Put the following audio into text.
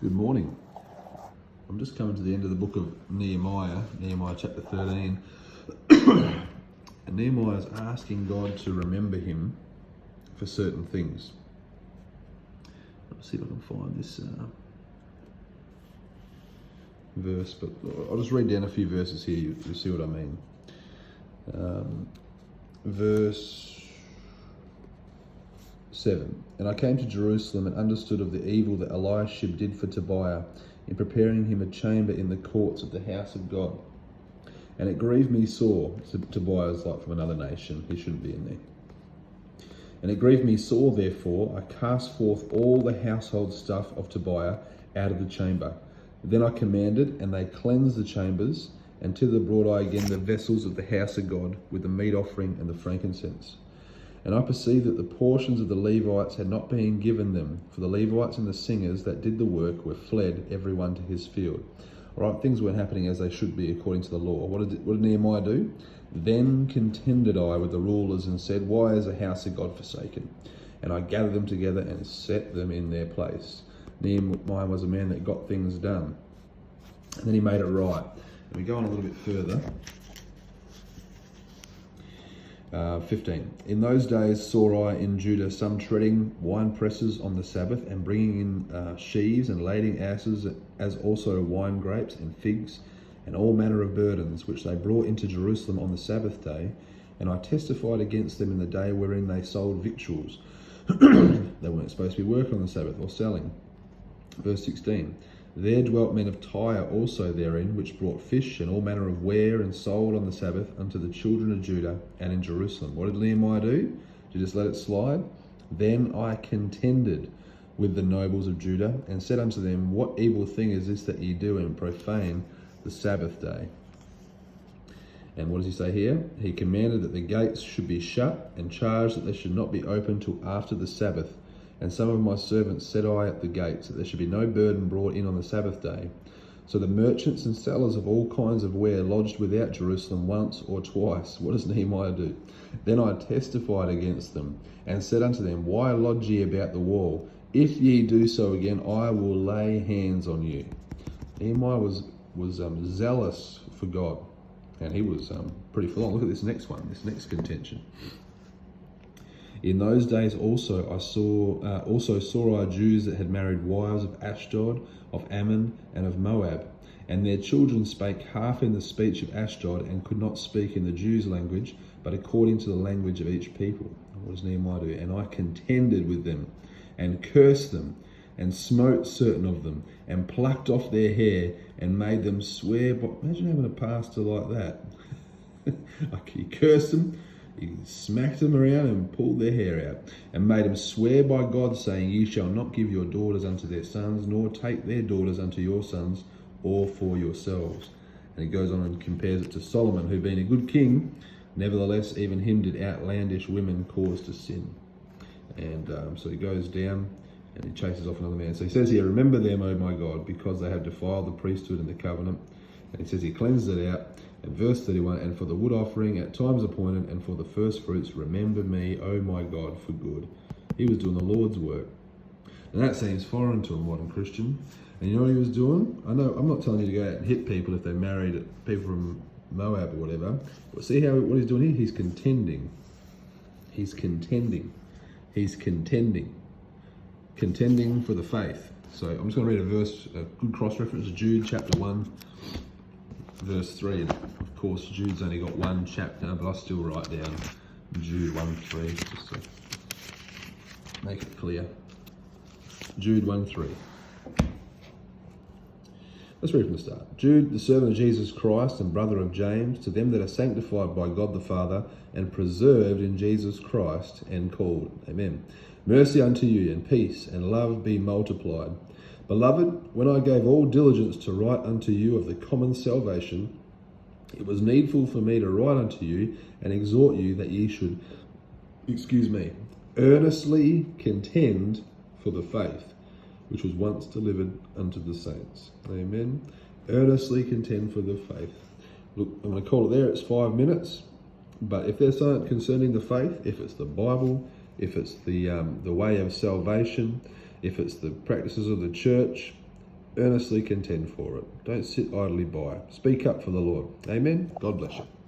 Good morning. I'm just coming to the end of the book of Nehemiah chapter 13. And Nehemiah is asking God to remember him for certain things. Let's see if I can find this verse, but I'll just read down a few verses here, you'll see what I mean. Verse 7. And I came to Jerusalem and understood of the evil that Eliashib did for Tobiah in preparing him a chamber in the courts of the house of God. And it grieved me sore. Tobiah's like from another nation, he shouldn't be in there. And it grieved me sore, therefore I cast forth all the household stuff of Tobiah out of the chamber. Then I commanded, and they cleansed the chambers, and thither brought I again the vessels of the house of God with the meat offering and the frankincense. And I perceived that the portions of the Levites had not been given them, for the Levites and the singers that did the work were fled, every one to his field. All right, things weren't happening as they should be according to the law. What did Nehemiah do? Then contended I with the rulers and said, why is the house of God forsaken? And I gathered them together and set them in their place. Nehemiah was a man that got things done. And then he made it right. And we go on a little bit further. 15. In those days saw I in Judah some treading wine presses on the Sabbath, and bringing in sheaves and lading asses, as also wine grapes and figs, and all manner of burdens, which they brought into Jerusalem on the Sabbath day. And I testified against them in the day wherein they sold victuals. They weren't supposed to be working on the Sabbath or selling. Verse 16. There dwelt men of Tyre also therein, which brought fish and all manner of ware and sold on the Sabbath unto the children of Judah and in Jerusalem. What did Nehemiah do? Did he just let it slide? Then I contended with the nobles of Judah and said unto them, what evil thing is this that ye do, and profane the Sabbath day? And what does he say here? He commanded that the gates should be shut, and charged that they should not be opened till after the Sabbath. And some of my servants set I at the gates, that there should be no burden brought in on the Sabbath day. So the merchants and sellers of all kinds of ware lodged without Jerusalem once or twice. What does Nehemiah do? Then I testified against them, and said unto them, why lodge ye about the wall? If ye do so again, I will lay hands on you. Nehemiah was zealous for God, and he was pretty full on. Look at this next one, this next contention. In those days also saw I Jews that had married wives of Ashdod, of Ammon, and of Moab. And their children spake half in the speech of Ashdod, and could not speak in the Jews' language, but according to the language of each people. What does Nehemiah do? And I contended with them, and cursed them, and smote certain of them, and plucked off their hair, and made them swear. But imagine having a pastor like that. Like he cursed them, he smacked them around and pulled their hair out, and made them swear by God, saying, ye shall not give your daughters unto their sons, nor take their daughters unto your sons, or for yourselves. And he goes on and compares it to Solomon, who being a good king, nevertheless even him did outlandish women cause to sin. And so he goes down and he chases off another man. So he says here, remember them, O my God, because they have defiled the priesthood and the covenant. And he says he cleansed it out. And verse 31, and for the wood offering at times appointed, and for the first fruits, remember me, O my God, for good. He was doing the Lord's work. And that seems foreign to a modern Christian. And you know what he was doing? I know, I'm not telling you to go out and hit people if they married people from Moab or whatever. But see what he's doing here? He's contending. He's contending. He's contending. Contending for the faith. So I'm just going to read a verse, a good cross-reference, Jude chapter 1. Verse 3, of course, Jude's only got one chapter, but I'll still write down Jude 1:3 just to make it clear. Jude 1:3. Let's read from the start. Jude, the servant of Jesus Christ and brother of James, to them that are sanctified by God the Father and preserved in Jesus Christ and called. Amen. Mercy unto you, and peace and love be multiplied. Beloved, when I gave all diligence to write unto you of the common salvation, it was needful for me to write unto you and exhort you that ye should, earnestly contend for the faith, which was once delivered unto the saints. Amen. Earnestly contend for the faith. Look, I'm going to call it there. It's 5 minutes. But if there's something concerning the faith, if it's the Bible, if it's the way of salvation, if it's the practices of the church, Earnestly contend for it. Don't sit idly by. Speak up for the Lord. Amen. God bless you.